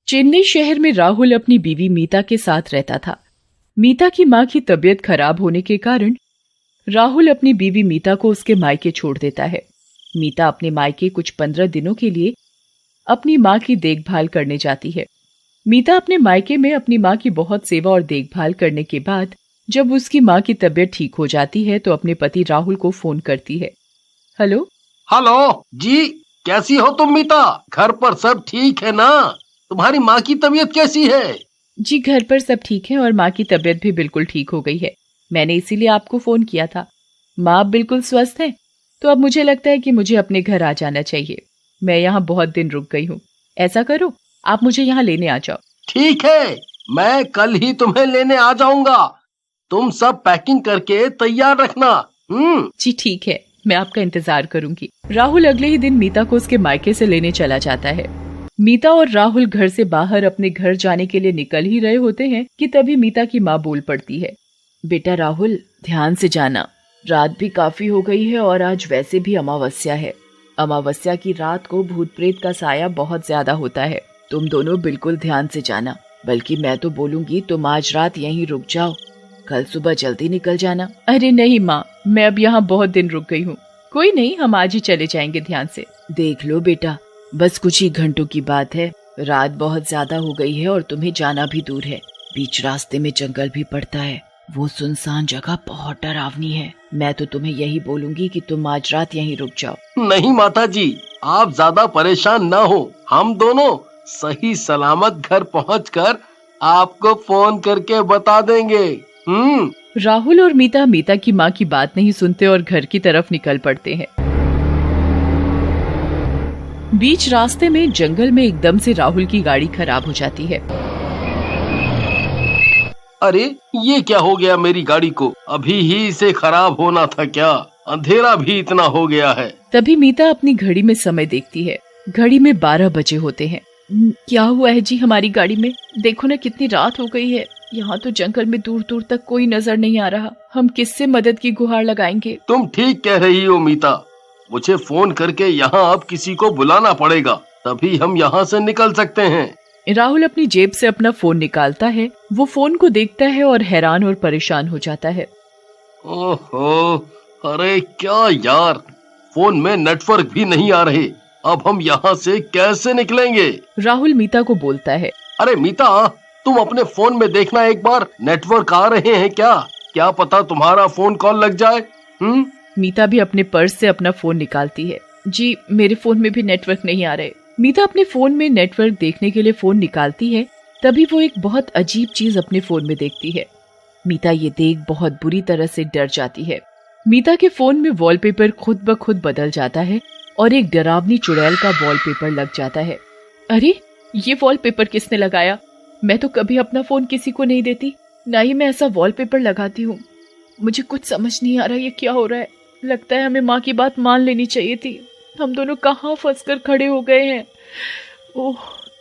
चेन्नई शहर में राहुल अपनी बीवी मीता के साथ रहता था। मीता की मां की तबीयत खराब होने के कारण राहुल अपनी बीवी मीता को उसके मायके छोड़ देता है। मीता अपने मायके कुछ 15 दिनों के लिए अपनी मां की देखभाल करने जाती है। मीता अपने मायके में अपनी मां की बहुत सेवा और देखभाल करने के बाद जब उसकी मां की तबीयत ठीक हो जाती है तो अपने पति राहुल को फोन करती है। हेलो जी, कैसी हो तुम मीता? घर पर सब ठीक है ना? तुम्हारी माँ की तबीयत कैसी है? जी, घर पर सब ठीक है और माँ की तबीयत भी बिल्कुल ठीक हो गई है। मैंने इसीलिए आपको फोन किया था। माँ अब बिल्कुल स्वस्थ है, तो अब मुझे लगता है कि मुझे अपने घर आ जाना चाहिए। मैं यहाँ बहुत दिन रुक गई हूँ। ऐसा करो, आप मुझे यहाँ लेने आ जाओ। ठीक है, मैं कल ही तुम्हें लेने आ जाऊंगा। तुम सब पैकिंग करके तैयार रखना। जी ठीक है, मैं आपका इंतजार करूंगी। राहुल अगले ही दिन मीता को उसके मायके से लेने चला जाता है। मीता और राहुल घर से बाहर अपने घर जाने के लिए निकल ही रहे होते हैं कि तभी मीता की माँ बोल पड़ती है। बेटा राहुल, ध्यान से जाना, रात भी काफी हो गई है और आज वैसे भी अमावस्या है। अमावस्या की रात को भूत प्रेत का साया बहुत ज्यादा होता है। तुम दोनों बिल्कुल ध्यान से जाना, बल्कि मैं तो बोलूंगी तुम आज रात यहीं रुक जाओ, कल सुबह जल्दी निकल जाना। अरे नहीं माँ, मैं अब यहाँ बहुत दिन रुक गई हूँ। कोई नहीं, हम आज ही चले जाएंगे ध्यान से। देख लो बेटा, बस कुछ ही घंटों की बात है। रात बहुत ज्यादा हो गई है और तुम्हें जाना भी दूर है। बीच रास्ते में जंगल भी पड़ता है। वो सुनसान जगह बहुत डरावनी है। मैं तो तुम्हें यही बोलूंगी कि तुम आज रात यहीं रुक जाओ। नहीं माता जी, आप ज्यादा परेशान न हो। हम दोनों सही सलामत घर पहुंचकर आपको फोन करके बता देंगे। राहुल और मीता की माँ की बात नहीं सुनते और घर की तरफ निकल पड़ते हैं। बीच रास्ते में जंगल में एकदम से राहुल की गाड़ी खराब हो जाती है। अरे ये क्या हो गया मेरी गाड़ी को? अभी ही इसे खराब होना था क्या? अंधेरा भी इतना हो गया है। तभी मीता अपनी घड़ी में समय देखती है। घड़ी में 12 बजे होते हैं। क्या हुआ है जी हमारी गाड़ी में? देखो ना कितनी रात हो गई है। यहाँ तो जंगल में दूर दूर तक कोई नजर नहीं आ रहा। हम किससे मदद की गुहार लगाएंगे? तुम ठीक कह रही हो मीता। मुझे फोन करके यहाँ अब किसी को बुलाना पड़ेगा, तभी हम यहाँ से निकल सकते हैं। राहुल अपनी जेब से अपना फोन निकालता है। वो फोन को देखता है और हैरान और परेशान हो जाता है। ओहो, अरे क्या यार, फोन में नेटवर्क भी नहीं आ रहे। अब हम यहाँ से कैसे निकलेंगे? राहुल मीता को बोलता है। अरे मीता, तुम अपने फोन में देखना एक बार, नेटवर्क आ रहे हैं क्या? क्या पता तुम्हारा फोन कॉल लग जाए। मीता भी अपने पर्स से अपना फोन निकालती है। जी, मेरे फोन में भी नेटवर्क नहीं आ रहे। मीता अपने फोन में नेटवर्क देखने के लिए फोन निकालती है। तभी वो एक बहुत अजीब चीज अपने फोन में देखती है। मीता ये देख बहुत बुरी तरह से डर जाती है। मीता के फोन में वॉलपेपर खुद ब खुद बदल जाता है और एक डरावनी चुड़ैल का वॉलपेपर लग जाता है। अरे ये वॉलपेपर किसने लगाया? मैं तो कभी अपना फोन किसी को नहीं देती, ना ही मैं ऐसा वॉलपेपर लगाती हूँ। मुझे कुछ समझ नहीं आ रहा ये क्या हो रहा है। लगता है हमें माँ की बात मान लेनी चाहिए थी। हम दोनों कहाँ फंसकर खड़े हो गए हैं। ओह,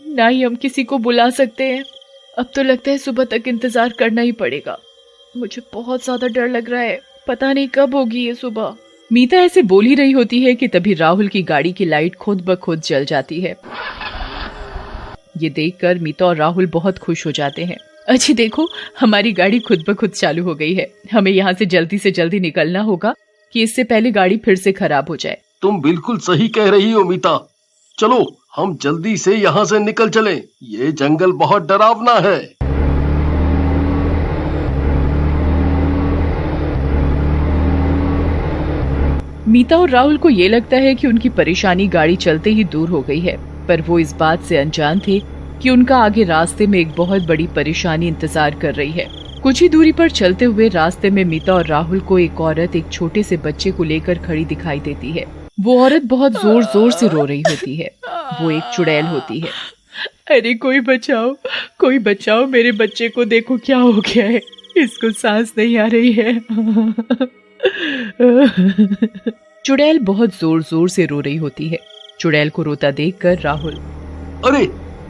ना ही हम किसी को बुला सकते हैं। अब तो लगता है सुबह तक इंतजार करना ही पड़ेगा। मुझे बहुत ज्यादा डर लग रहा है, पता नहीं कब होगी ये सुबह। मीता ऐसे बोल ही रही होती है कि तभी राहुल की गाड़ी की लाइट खुद ब खुद जल जाती है। ये देखकर मीता और राहुल बहुत खुश हो जाते हैं। अच्छी देखो, हमारी गाड़ी खुद ब खुद चालू हो गई है। हमें यहाँ से जल्दी निकलना होगा कि इससे पहले गाड़ी फिर से खराब हो जाए। तुम बिल्कुल सही कह रही हो मीता। चलो हम जल्दी से यहाँ से निकल चलें। ये जंगल बहुत डरावना है। मीता और राहुल को ये लगता है कि उनकी परेशानी गाड़ी चलते ही दूर हो गई है, पर वो इस बात से अनजान थे कि उनका आगे रास्ते में एक बहुत बड़ी परेशानी इंतजार कर रही है। कुछ ही दूरी पर चलते हुए रास्ते में मीता और राहुल को एक औरत एक छोटे से बच्चे को लेकर खड़ी दिखाई देती है। वो औरत बहुत जोर जोर से रो रही होती है। वो एक चुड़ैल होती है। अरे कोई बचाओ, मेरे बच्चे को देखो क्या हो गया है। इसको सांस नहीं आ रही है। चुड़ैल बहुत जोर जोर से रो रही होती है। चुड़ैल को रोता देखकर राहुल, अरे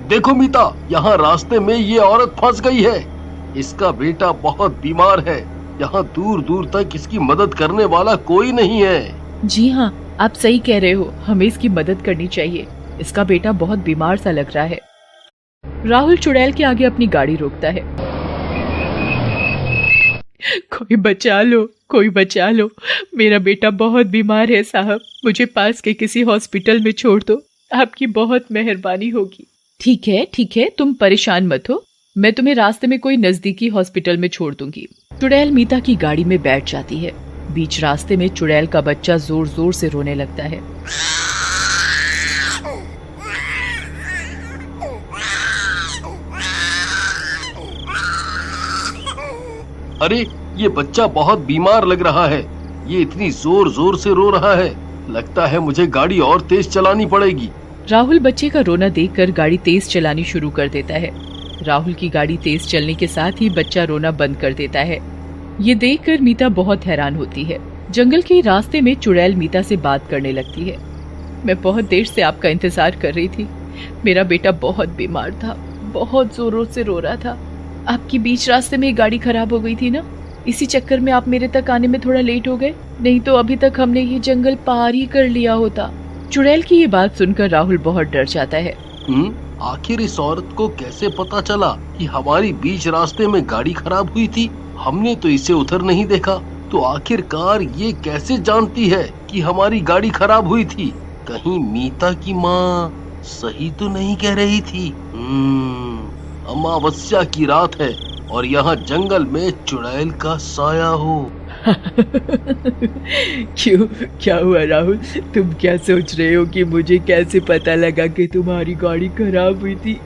देखो मीता, यहाँ रास्ते में ये औरत फंस गई है। इसका बेटा बहुत बीमार है। यहाँ दूर दूर तक इसकी मदद करने वाला कोई नहीं है। जी हाँ, आप सही कह रहे हो, हमें इसकी मदद करनी चाहिए। इसका बेटा बहुत बीमार सा लग रहा है। राहुल चुड़ैल के आगे अपनी गाड़ी रोकता है। कोई बचा लो, कोई बचा लो, मेरा बेटा बहुत बीमार है साहब, मुझे पास के किसी हॉस्पिटल में छोड़ दो, आपकी बहुत मेहरबानी होगी। ठीक है, तुम परेशान मत हो, मैं तुम्हें रास्ते में कोई नजदीकी हॉस्पिटल में छोड़ दूंगी। चुड़ैल मीता की गाड़ी में बैठ जाती है। बीच रास्ते में चुड़ैल का बच्चा जोर जोर से रोने लगता है। अरे ये बच्चा बहुत बीमार लग रहा है, ये इतनी जोर जोर से रो रहा है, लगता है मुझे गाड़ी और तेज चलानी पड़ेगी। राहुल बच्चे का रोना देखकर गाड़ी तेज चलानी शुरू कर देता है। राहुल की गाड़ी तेज चलने के साथ ही बच्चा रोना बंद कर देता है। ये देखकर मीता बहुत हैरान होती है। जंगल के रास्ते में चुड़ैल मीता से बात करने लगती है। मैं बहुत देर से आपका इंतजार कर रही थी, मेरा बेटा बहुत बीमार था, बहुत जोरों से रो रहा था। आपकी बीच रास्ते में गाड़ी खराब हो गई थी ना, इसी चक्कर में आप मेरे तक आने में थोड़ा लेट हो गए, नहीं तो अभी तक हमने ये जंगल पार ही कर लिया होता। चुड़ैल की ये बात सुनकर राहुल बहुत डर जाता है। आखिर इस औरत को कैसे पता चला कि हमारी बीच रास्ते में गाड़ी खराब हुई थी? हमने तो इसे उधर नहीं देखा, तो आखिरकार ये कैसे जानती है कि हमारी गाड़ी खराब हुई थी? कहीं मीता की माँ सही तो नहीं कह रही थी? अमावस्या की रात है और यहाँ जंगल में चुड़ैल का साया हो। क्यों, क्या हुआ राहुल, तुम क्या सोच रहे हो कि मुझे कैसे पता लगा कि तुम्हारी गाड़ी खराब हुई थी?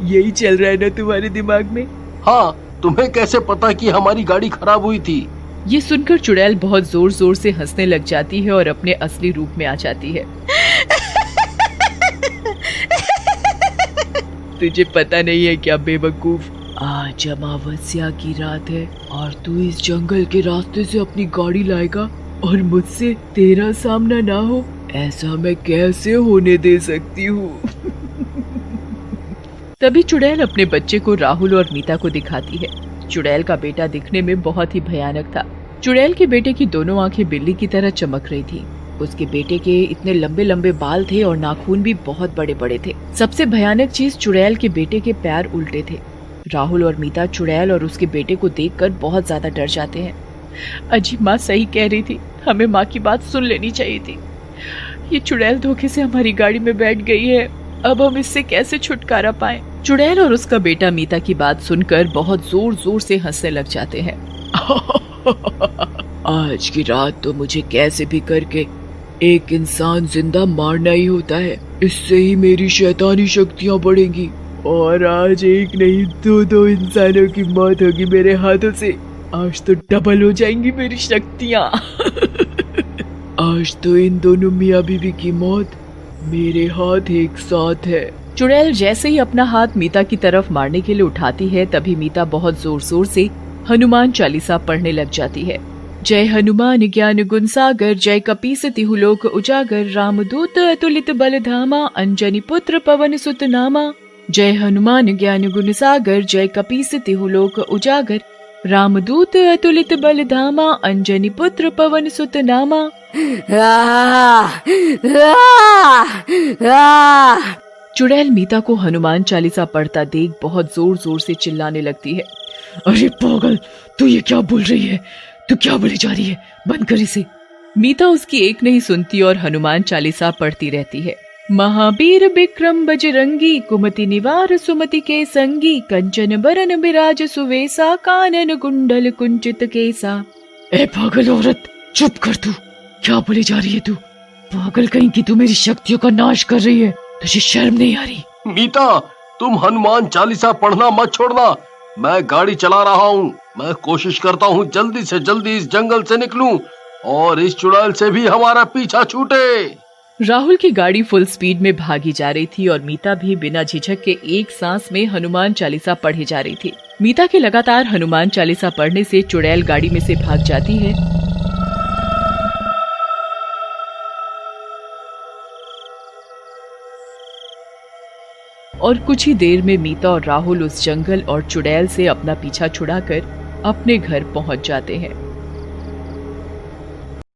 यही चल रहा है ना तुम्हारे दिमाग में? हाँ, तुम्हें कैसे पता कि हमारी गाड़ी खराब हुई थी? ये सुनकर चुड़ैल बहुत जोर जोर से हंसने लग जाती है और अपने असली रूप में आ जाती है। तुझे पता नहीं है क्या बेवकूफ, आज अमावस्या की रात है और तू इस जंगल के रास्ते से अपनी गाड़ी लाएगा और मुझसे तेरा सामना ना हो, ऐसा मैं कैसे होने दे सकती हूँ? तभी चुड़ैल अपने बच्चे को राहुल और मीता को दिखाती है। चुड़ैल का बेटा दिखने में बहुत ही भयानक था। चुड़ैल के बेटे की दोनों आंखें बिल्ली की तरह चमक रही थी। उसके बेटे के इतने लंबे लंबे बाल थे और नाखून भी बहुत बड़े बड़े थे। सबसे भयानक चीज, चुड़ैल के बेटे के पैर उल्टे थे। राहुल और मीता चुड़ैल और उसके बेटे को देखकर बहुत ज्यादा डर जाते हैं। अजी माँ सही कह रही थी, हमें माँ की बात सुन लेनी चाहिए थी। ये चुड़ैल धोखे से हमारी गाड़ी में बैठ गई है, अब हम इससे कैसे छुटकारा पाएं? चुड़ैल और उसका बेटा मीता की बात सुनकर बहुत जोर जोर से हंसने लग जाते हैं। आज की रात तो मुझे कैसे भी करके एक इंसान जिंदा मारना ही होता है, इससे ही मेरी शैतानी शक्तियाँ बढ़ेंगी और आज एक नहीं दो इंसानों की मौत होगी मेरे हाथों से। आज तो डबल हो जाएंगी मेरी शक्तियाँ। आज तो इन दोनों मियाँ बीवी की मौत मेरे हाथ एक साथ है। चुड़ैल जैसे ही अपना हाथ मीता की तरफ मारने के लिए उठाती है, तभी मीता बहुत जोर जोर से हनुमान चालीसा पढ़ने लग जाती है। जय हनुमान ज्ञान गुण सागर, जय कपीस तिहु लोक उजागर, रामदूत अतुलित बल धामा, अंजनी पुत्र पवन सुत नामा। जय हनुमान ज्ञान गुण सागर, जय कपीस तिहु लोक उजागर, रामदूत अतुलित बल धामा, अंजनी पुत्र पवन सुत नामा। चुड़ैल मीता को हनुमान चालीसा पढ़ता देख बहुत जोर जोर से चिल्लाने लगती है। अरे पागल, तू ये क्या बोल रही है? तू क्या बोली जा रही है? बंद कर इसे। मीता उसकी एक नहीं सुनती और हनुमान चालीसा पढ़ती रहती है। महावीर विक्रम बजरंगी, कुमति निवार सुमति के संगी, कंचन बरन बिराज सुवेसा, कानन कुंडल कुंचित केसा। ए पागल औरत, चुप कर तू, क्या बोली जा रही है तू? पागल कहीं की, तू मेरी शक्तियों का नाश कर रही है, तुझे शर्म नहीं आ रही? मीता, तुम हनुमान चालीसा पढ़ना मत छोड़ना, मैं गाड़ी चला रहा हूँ। मैं कोशिश करता हूँ जल्दी से जल्दी इस जंगल से निकलूं और इस चुड़ैल से भी हमारा पीछा छूटे। राहुल की गाड़ी फुल स्पीड में भागी जा रही थी और मीता भी बिना झिझक के एक सांस में हनुमान चालीसा पढ़ी जा रही थी। मीता के लगातार हनुमान चालीसा पढ़ने से चुड़ैल गाड़ी में से भाग जाती है। और कुछ ही देर में मीता और राहुल उस जंगल और चुड़ैल से अपना पीछा छुड़ाकर अपने घर पहुंच जाते हैं।